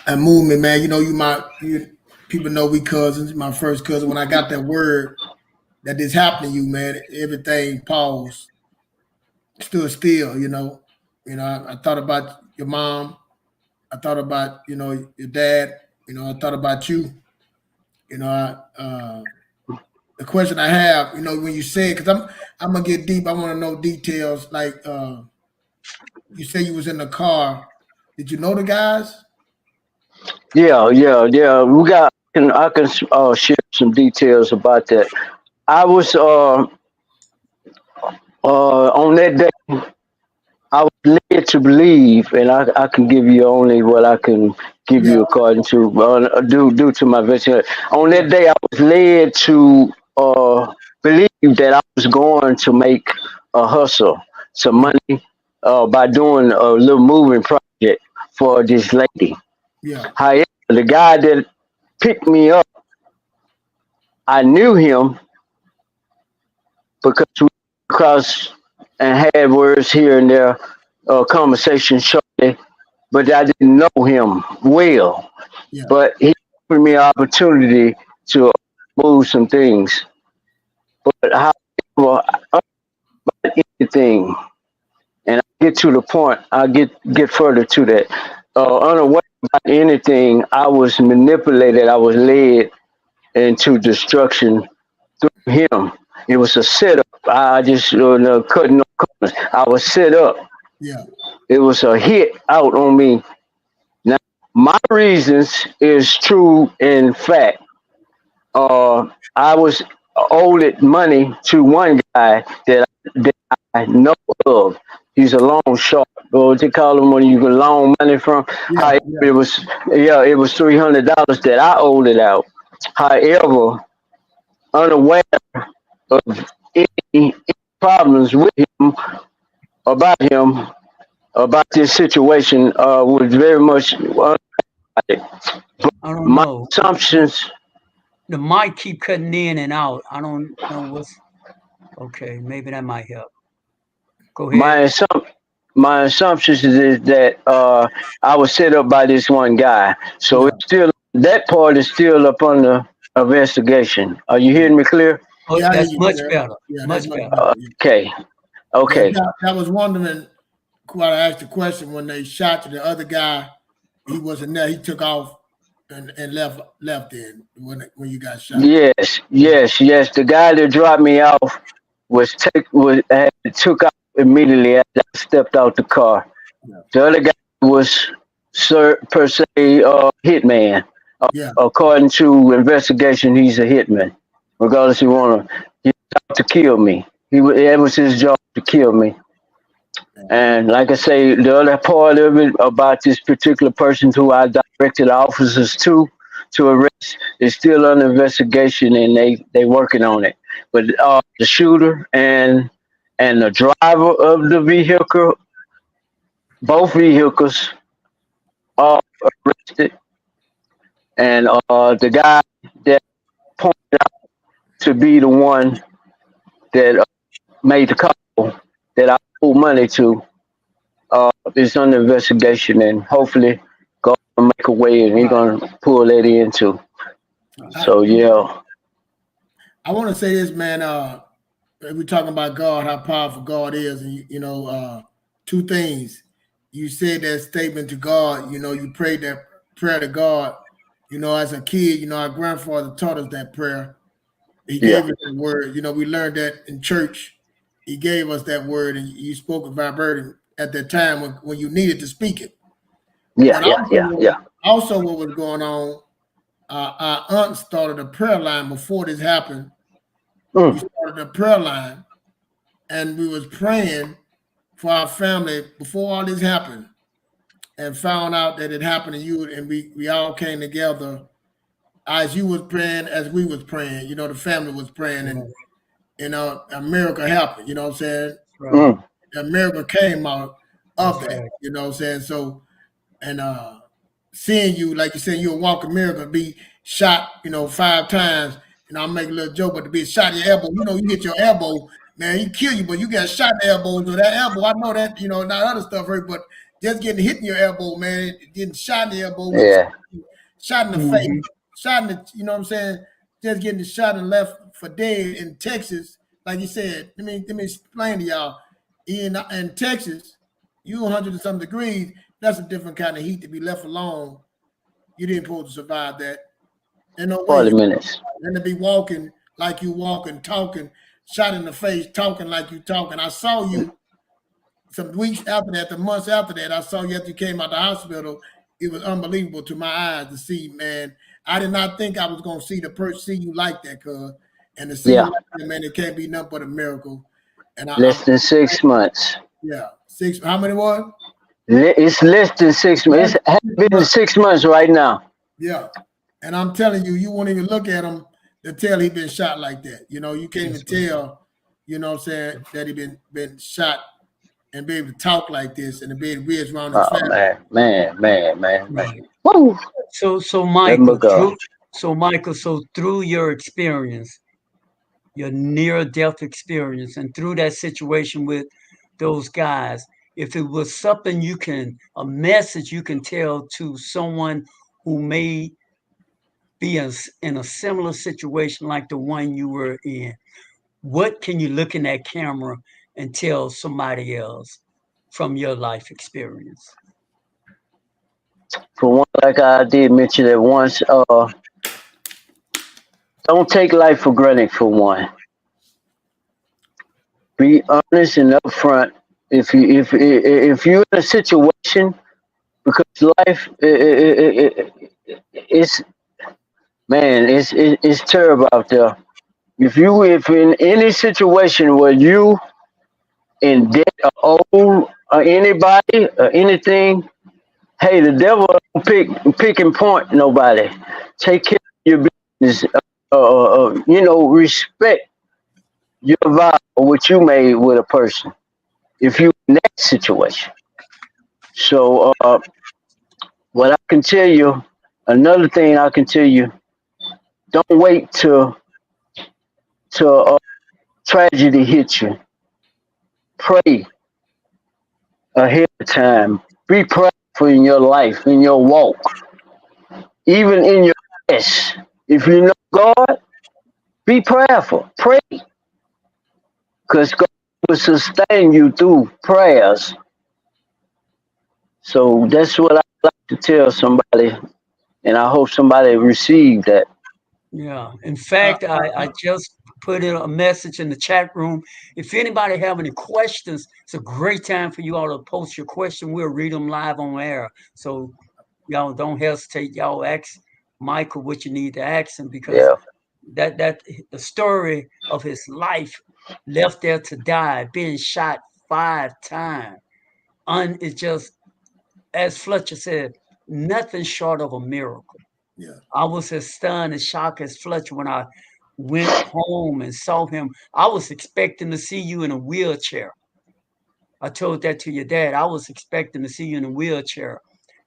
I move me, man. You know, you people know we cousins. My first cousin. When I got that word that this happened to you, man, everything paused, stood still. I thought about your mom. I thought about your dad. I thought about you. You know, the question I have, when you say, because I'm gonna get deep. I want to know details. Like you say, you was in the car. Did you know the guys? Yeah. I can share some details about that. I was on that day. I was led to believe, and I can give you only what I can give Yeah, you according to due to my investigation. On yeah, that day, I was led to believe that I was going to make a hustle, some yeah, money, by doing a little moving project for this lady. yeah, However, the guy that picked me up, I knew him because we crossed and had words here and there, conversation shortly, but I didn't know him well. yeah. But he gave me an opportunity to move some things. But however, anything, and I get to the point, I get further to that. Unaware about anything, I was manipulated. I was led into destruction through him. It was a setup. I just no, cutting no corners. I was set up. Yeah, It was a hit out on me. Now, my reasons is true in fact. I was owed money to one guy that I know of. He's a loan shark, or what they call him when you can loan money from. yeah, However, yeah, it was $300 that I owed it out. However, unaware of any problems with him, about him, about this situation, was very much I don't my know. assumptions. The mic keep cutting in and out. I don't know what's okay. Maybe that might help. Go My ahead. assump- my assumptions is that I was set up by this one guy. So yeah, it's still that part is still up under investigation. Are you yeah. hearing me clear? Oh, Yeah, I hear that's you, much Sarah. better. Yeah, that's Much much better. better. Yeah, Okay. yeah. Okay. I was wondering why I asked the question when they shot to the other guy. He wasn't there. He took off and left in when you got shot. Yeah, Yes. The guy that dropped me off took off immediately as I stepped out the car. yeah, The other guy was per se hitman. yeah, According to investigation, he's a hitman. Regardless, he out to kill me. It was his job to kill me. And like I say, the other part of it about this particular person who I directed officers to arrest is still under investigation, and they working on it. But the shooter and the driver of the vehicle, both vehicles, are arrested, and the guy that pointed out to be the one that made the call that I owe money to is under investigation, and hopefully God will make a way, and He's right. gonna pull that in too. I, So yeah, I want to say this, man. We're talking about God, how powerful God is, and two things. You said that statement to God. You prayed that prayer to God You know, as a kid, you know, our grandfather taught us that prayer. He Yeah. gave us the word. You know, we learned that in church. He gave us that word, and you spoke it verbatim at that time when you needed to speak it. Yeah, But yeah, yeah, yeah. also what was going on, our aunt started a prayer line before this happened. We started a prayer line, and we was praying for our family before all this happened, and found out that it happened to you, and we all came together as you was praying, as we was praying. You know, the family was praying, and you know, a miracle happened. You know what I'm saying? Right. A miracle came out of That's that. right. You know what I'm saying? So, and seeing you, like you said, you're a walking miracle, be shot, you know, 5 times. You know, I'm making a little joke, but to be shot in your elbow, you know, you hit your elbow, man, he kill you, but you got shot in the elbow. So that elbow, I know that, you know, not other stuff hurt, but just getting hit in your elbow, man, getting shot in the elbow, which Yeah. shot in the face, shot in the, you know what I'm saying? Just getting shot and left for dead in Texas, like you said. Let me explain to y'all. In Texas, you 100 and some degrees, that's a different kind of heat to be left alone. You didn't supposed to survive that. There's no way 40 you minutes. and to be walking like you walking, talking, shot in the face, talking like you talking. I saw you some weeks after that, the months after that. I saw you after you came out the hospital. It was unbelievable to my eyes to see, man. I did not think I was gonna see see you like that, cuz. And to see you Yeah. like that, man, it can't be nothing but a miracle. And Less than 6 months. yeah, 6. How many was? It's less than 6 months. It has been 6 months right now. Yeah. And I'm telling you, you won't even look at him to tell he been shot like that. You know, you can't even tell, you know what I'm saying, that he been shot and be able to talk like this and to be able to raise around his Oh family. man. Woo. So Let me Michael, go. so through your experience, your near death experience, and through that situation with those guys, if it was something a message you can tell to someone who may be in a similar situation like the one you were in, what can you look in that camera and tell somebody else from your life experience? For one, like I did mention it once, don't take life for granted. For one, be honest and upfront. If you're in a situation, because life it's man, it's terrible out there. If in any situation where you in debt or owe or anybody or anything, hey, the devil don't pick and point nobody. Take care of your business. You know, respect your vow, what you made with a person. If you in that situation, so what I can tell you, another thing I can tell you, don't wait till tragedy hits you. Pray ahead of time. Be prayerful in your life, in your walk, even in your rest. If you know God, be prayerful. Pray, because God will sustain you through prayers. So that's what I like to tell somebody, and I hope somebody received that. Yeah. In fact, I just put in a message in the chat room. If anybody have any questions, it's a great time for you all to post your question. We'll read them live on air. So y'all don't hesitate. Y'all ask Michael what you need to ask him, because Yeah, that the story of his life, left there to die, being shot 5 times. It's just, as Fletcher said, nothing short of a miracle. Yeah. I was as stunned and shocked as Fletcher when I went home and saw him. I was expecting to see you in a wheelchair. I told that to your dad. I was expecting to see you in a wheelchair.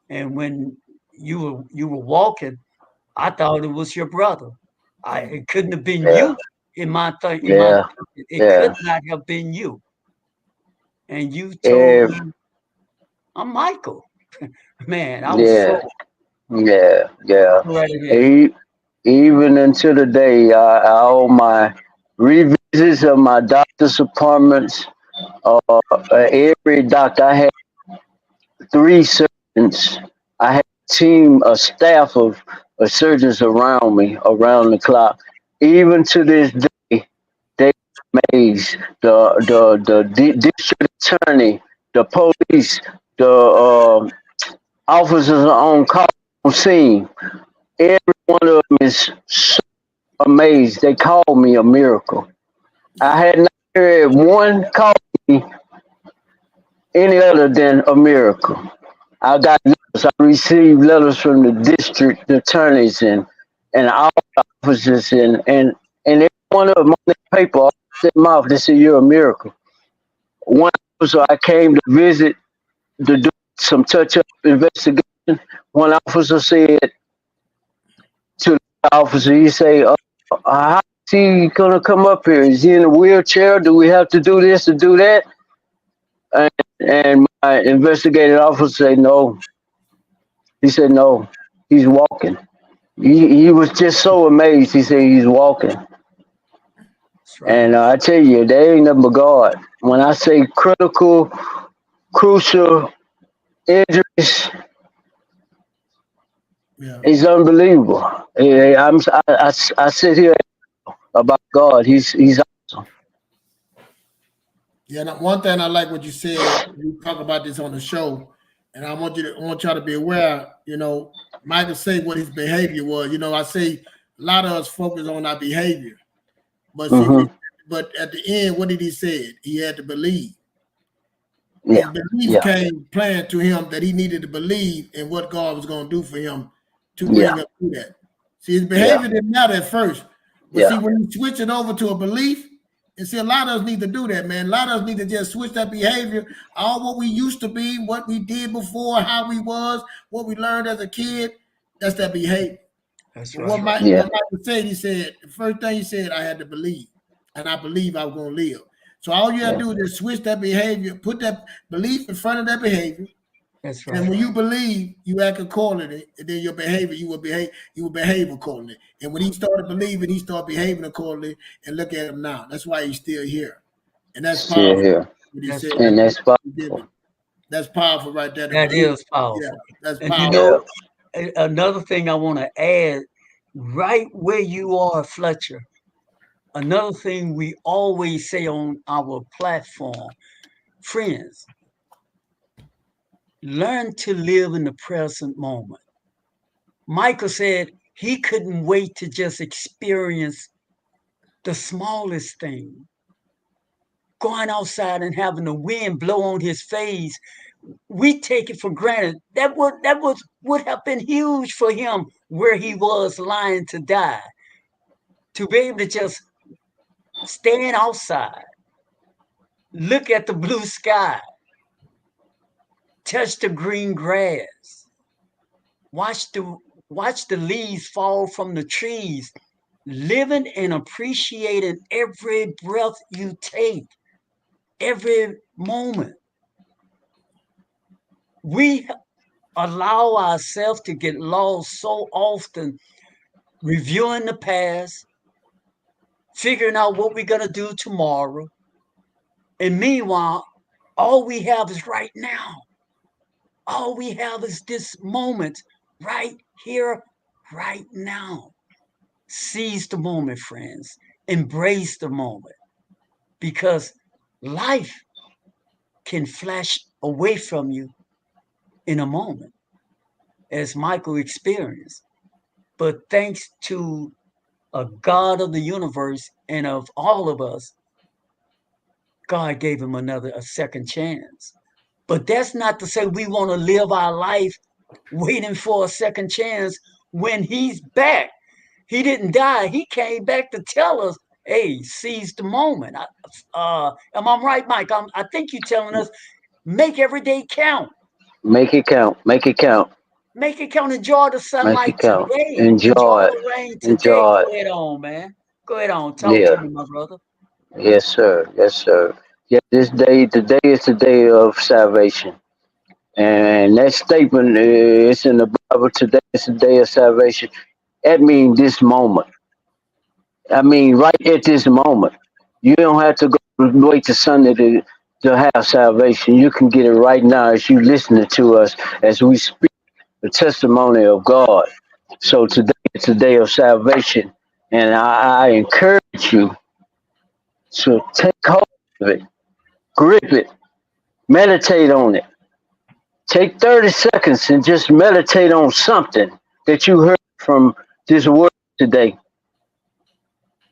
And when you were walking, I thought it was your brother. It couldn't have been yeah, you in my thing. yeah, It could yeah. not have been you. And you told If me, I'm Michael. Man, I was yeah, so yeah. right ahead. E- Even until the day, all my revisits of my doctor's appointments, every doctor, I had 3 surgeons. I had a team, a staff of surgeons around me around the clock. Even to this day, they amazed the district attorney, the police, the officers on call on scene. Every one of them is so amazed. They called me a miracle. I had not heard one call me any other than a miracle. I got letters. I received letters from the district attorneys and all the officers and every one of them on that paper, off their mouth, they said you're a miracle. One officer I came to visit to do some touch-up investigation. One officer said to the officer, he say, how is he gonna come up here? Is he in a wheelchair? Do we have to do this or do that? And my investigating officer said no. He said no. He's walking. He was just so amazed. He said he's walking. Right. And I tell you, there ain't nothing but God. When I say critical, crucial injuries, it's unbelievable. I sit here about God. He's awesome. Yeah, now, one thing I like what you said. We talk about this on the show, and I want y'all to be aware. Michael say what his behavior was. I say a lot of us focus on our behavior, but but at the end, what did he say? He had to believe. Yeah. His belief came planned to him that he needed to believe in what God was going to do for him to bring him through that. See, his behavior didn't matter at first, but see, when you switch it over to a belief. And see, a lot of us need to do that, man. A lot of us need to just switch that behavior, all what we used to be, what we did before, how we was, what we learned as a kid. That's that behavior. That's right. What Michael said, he said, the first thing he said, I had to believe, and I believe I was going to live. So all you have to do is just switch that behavior, put that belief in front of that behavior. That's right. And when you believe, you act accordingly, and then your behavior, you will behave accordingly. And when he started believing, he started behaving accordingly. And look at him now. That's why he's still here. And that's still powerful. here. And that's powerful. That's powerful right there. That is powerful. Yeah, that's and powerful. Another thing I want to add, right where you are, Fletcher, another thing we always say on our platform, friends, learn to live in the present moment. Michael said he couldn't wait to just experience the smallest thing. Going outside and having the wind blow on his face, we take it for granted. That would have been huge for him where he was lying to die. To be able to just stand outside, look at the blue sky, touch the green grass, watch the leaves fall from the trees, living and appreciating every breath you take, every moment. We allow ourselves to get lost so often, reviewing the past, figuring out what we're going to do tomorrow. And meanwhile, all we have is right now. All we have is this moment right here, right now. Seize the moment, friends. Embrace the moment. Because life can flash away from you in a moment, as Michael experienced. But thanks to a God of the universe and of all of us, God gave him a second chance. But that's not to say we want to live our life waiting for a second chance when he's back. He didn't die. He came back to tell us, hey, seize the moment. Am I right, Mike? I think you're telling us, make every day count. Make it count. Make it count. Make it count. Enjoy the sunlight today. Enjoy the rain today. Enjoy Go ahead on, man. Go ahead on. Talk to me, my brother. Yes, sir. Yes, sir. Yeah, today is the day of salvation. And that statement is in the Bible. Today is the day of salvation. That means this moment. I mean, right at this moment. You don't have to go wait till Sunday to have salvation. You can get it right now as you listening to us as we speak the testimony of God. So today is a day of salvation, and I encourage you to take hold of it, grip it, meditate on it. Take 30 seconds and just meditate on something that you heard from this word today.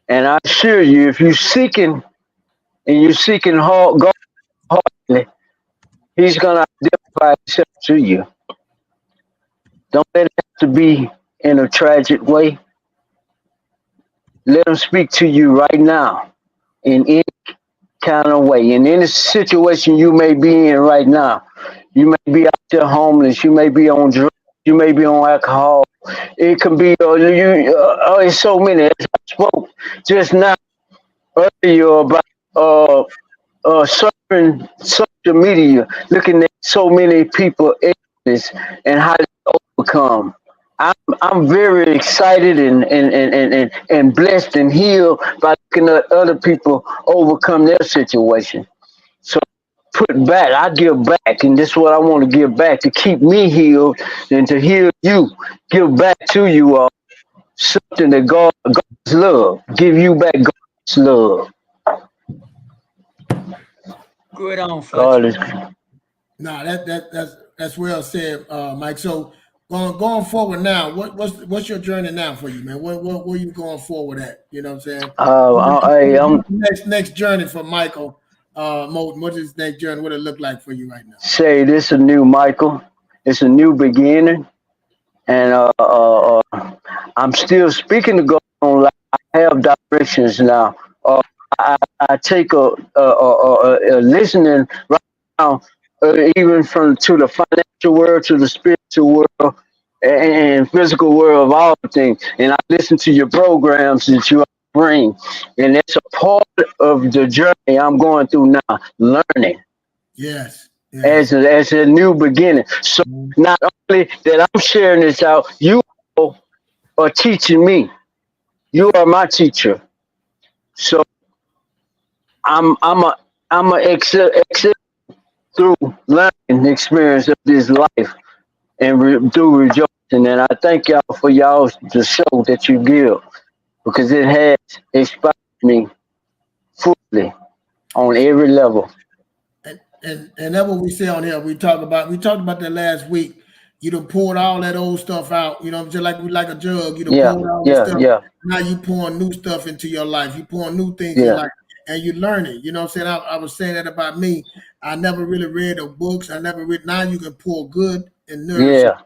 And I assure you, if you're seeking and you're seeking hard, God hardly, He's gonna identify Himself to you. Don't let it have to be in a tragic way. Let Him speak to you right now in any kind of way. In any situation you may be in right now, you may be out there homeless. You may be on drugs. You may be on alcohol. It can be it's so many. As I spoke just now earlier about surfing social media, looking at so many people illness and how they overcome. I'm very excited and blessed and healed by looking at other people overcome their situation. So put back, I give back, and this is what I want to give back to keep me healed and to heal you. Give back to you all something that God's love. Give you back God's love. Good on, God Fletcher. is No, that's well said, Mike. So going forward now, what's your journey now for you, man? Where you going forward at? You know what I'm saying? I'm Next journey for Michael Moton. What is his next journey? What it look like for you right now? say this a new Michael. It's a new beginning, and I'm still speaking to God on life. I have directions now. I take a listening right now, even from to the financial world, to the spiritual world, and physical world of all things. And I listen to your programs that you bring, and that's a part of the journey I'm going through now, learning Yes. as a new beginning. So not only that I'm sharing this out, you all are teaching me. You are my teacher. So I'm a excel through learning experience of this life and through rejoicing. And I thank y'all for y'all the show that you give because it has inspired me fully on every level. And that's what we say on here. We talked about that last week. You done poured all that old stuff out, you know, just like a jug. You done Yeah, poured all this yeah, stuff. yeah, Now you pouring new stuff into your life. You pouring new things in your yeah, life, and you learning. You know what I'm saying? I was saying that about me. I never really read the books. I never read. Now you can pour good and nourish. yeah.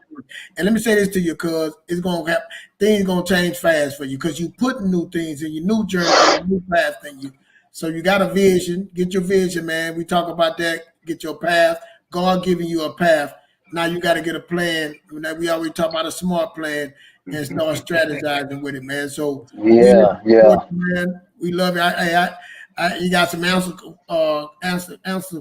And let me say this to you, cuz it's gonna have things gonna change fast for you because you putting new things in your new journey, your new path in you. So you got a vision. Get your vision, man. We talk about that. Get your path. God giving you a path. Now you got to get a plan. We always talk about a smart plan and start strategizing with it, man. So we here to Yeah, support yeah. you, man. We love you. You got some answer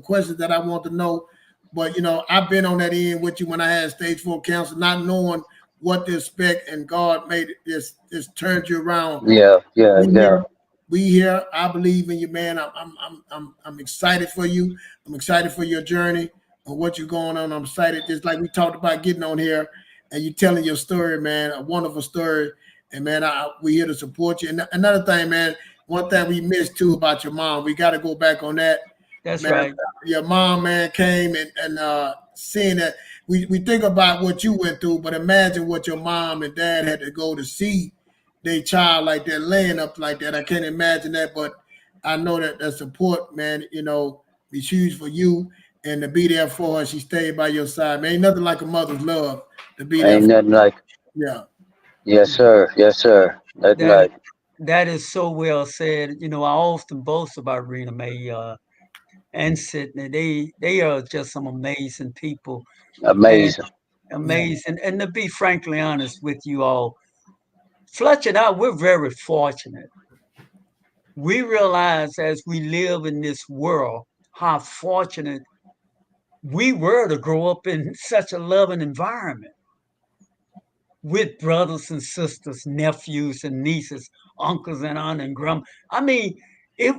questions that I want to know. But you know, I've been on that end with you when I had stage 4 cancer, not knowing what to expect, and God made it this turned you around. Yeah, yeah, We yeah. here, we here. I believe in you, man. I'm excited for you. I'm excited for your journey and what you're going on. I'm excited, just like we talked about getting on here and you telling your story, man. A wonderful story, and man, we here to support you. And another thing, man, one thing we missed too about your mom. We got to go back on that. That's Man, right. your mom, man, came and seeing that we think about what you went through, but imagine what your mom and dad had to go to see their child like that, laying up like that. I can't imagine that, but I know that the support, man, you know, is huge for you and to be there for her. She stayed by your side, man. Ain't nothing like a mother's love to be there Ain't for. nothing like. Yeah. Yes, sir. Yes, sir. Nothing That like. that is so well said. You know, I often boast about Rena Mae and Sydney. They are just some amazing people and Amazing. amazing. And to be frankly honest with you all, Fletcher and I, we're very fortunate. We realize as we live in this world how fortunate we were to grow up in such a loving environment with brothers and sisters, nephews and nieces, uncles and aunt and grandma. I mean, it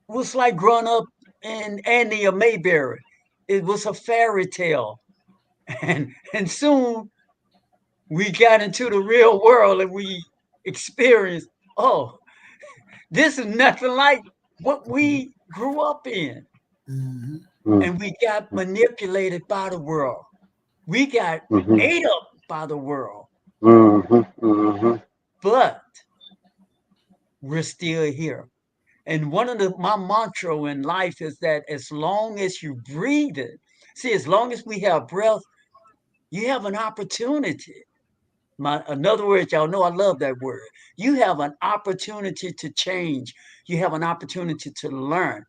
was like growing up in Andy or Mayberry. It was a fairy tale. And soon we got into the real world and we experienced, oh, this is nothing like what we grew up in. And we got manipulated by the world. We got ate up by the world. But we're still here. And one of my mantra in life is that as long as you breathe it, see, as long as we have breath, you have an opportunity. In other words, y'all know I love that word. You have an opportunity to change. You have an opportunity to learn.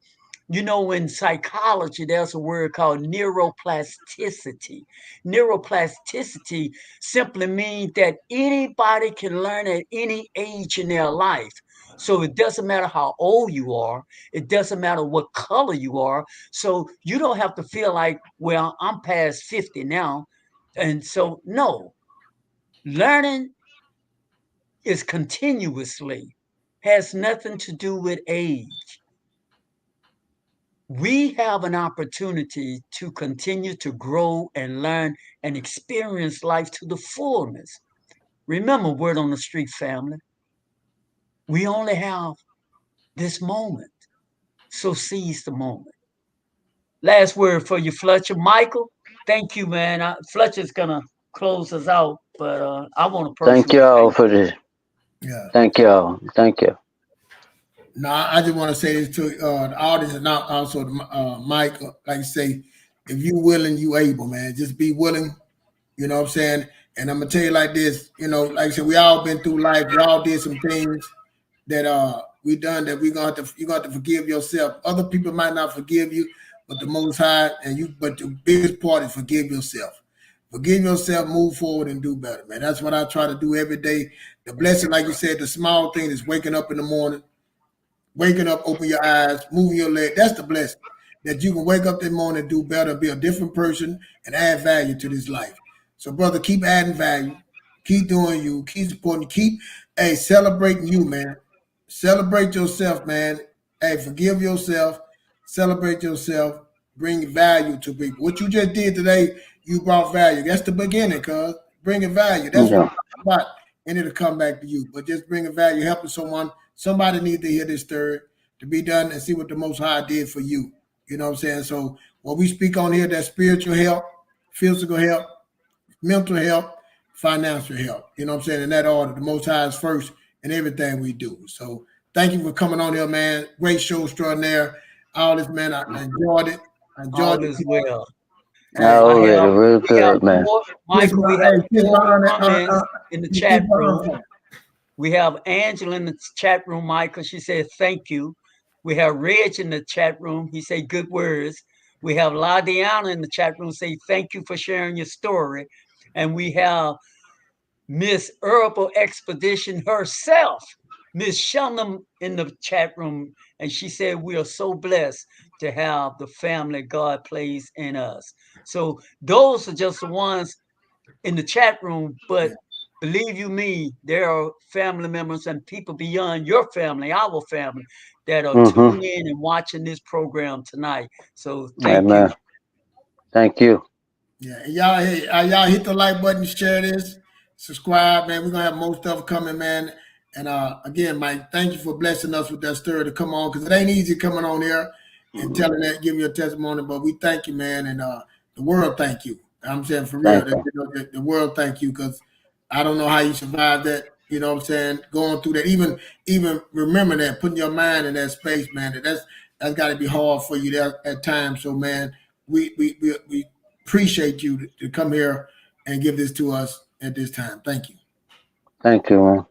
You know, in psychology, there's a word called neuroplasticity. Neuroplasticity simply means that anybody can learn at any age in their life. So it doesn't matter how old you are. It doesn't matter what color you are. So you don't have to feel like, well, I'm past 50 now. And so, no, learning is continuously, has nothing to do with age. We have an opportunity to continue to grow and learn and experience life to the fullness. Remember, word on the street, family. We only have this moment. So seize the moment. Last word for you, Fletcher. Michael, thank you, man. Fletcher's going to close us out, but I want to Thank personally y'all thank for this. Yeah. Thank y'all. Thank you. No, I just want to say this to the audience and also Mike. Like I say, if you willing, you able, man. Just be willing. You know what I'm saying? And I'm gonna tell you like this. You know, like I said, we all been through life. We all did some things that we done that we gonna have to. You got to forgive yourself. Other people might not forgive you, but the Most High and you. But the biggest part is forgive yourself. Forgive yourself, move forward, and do better, man. That's what I try to do every day. The blessing, like you said, the small thing is waking up in the morning. Waking up, open your eyes, moving your leg. That's the blessing. That you can wake up in the morning, do better, be a different person, and add value to this life. So, brother, keep adding value. Keep doing you. Keep supporting. Keep, celebrating you, man. Celebrate yourself, man. Hey, forgive yourself. Celebrate yourself. Bring value to people. What you just did today, you brought value. That's the beginning, cuz. Bringing value. That's what Yeah. it's about. And it'll come back to you. But just bringing value, helping someone. Somebody needs to hear this third to be done and see what the Most High did for you. You know what I'm saying? So what we speak on here, that spiritual health, physical health, mental health, financial health. You know what I'm saying? In that order, the Most High is first in everything we do. So thank you for coming on here, man. Great show, extraordinaire. All this, man, I enjoyed it. I enjoyed all it. is well. Hey, Already, real We have good, man. four, Michael, we have four comments in the chat room. my We have Angela in the chat room, Michael. She said, thank you. We have Reg in the chat room. He said, good words. We have Ladiana in the chat room say, thank you for sharing your story. And we have Miss Herbal Expedition herself, Miss Shunnam, in the chat room. And she said, we are so blessed to have the family God plays in us. So those are just the ones in the chat room, but believe you me, there are family members and people beyond your family, our family, that are tuning in and watching this program tonight. So thank you. Amen. Thank you. Yeah, and y'all hit the like button, share this, subscribe, man. We're gonna have more stuff coming, man. And again, Mike, thank you for blessing us with that story to come on, because it ain't easy coming on here and telling that, giving your testimony. But we thank you, man, and the world thank you. I'm saying for real, Thank you. the world thank you, because I don't know how you survived that. You know what I'm saying? Going through that, even remember that, putting your mind in that space, man. That's got to be hard for you there at times. So, man, we appreciate you to come here and give this to us at this time. Thank you. Thank you, man.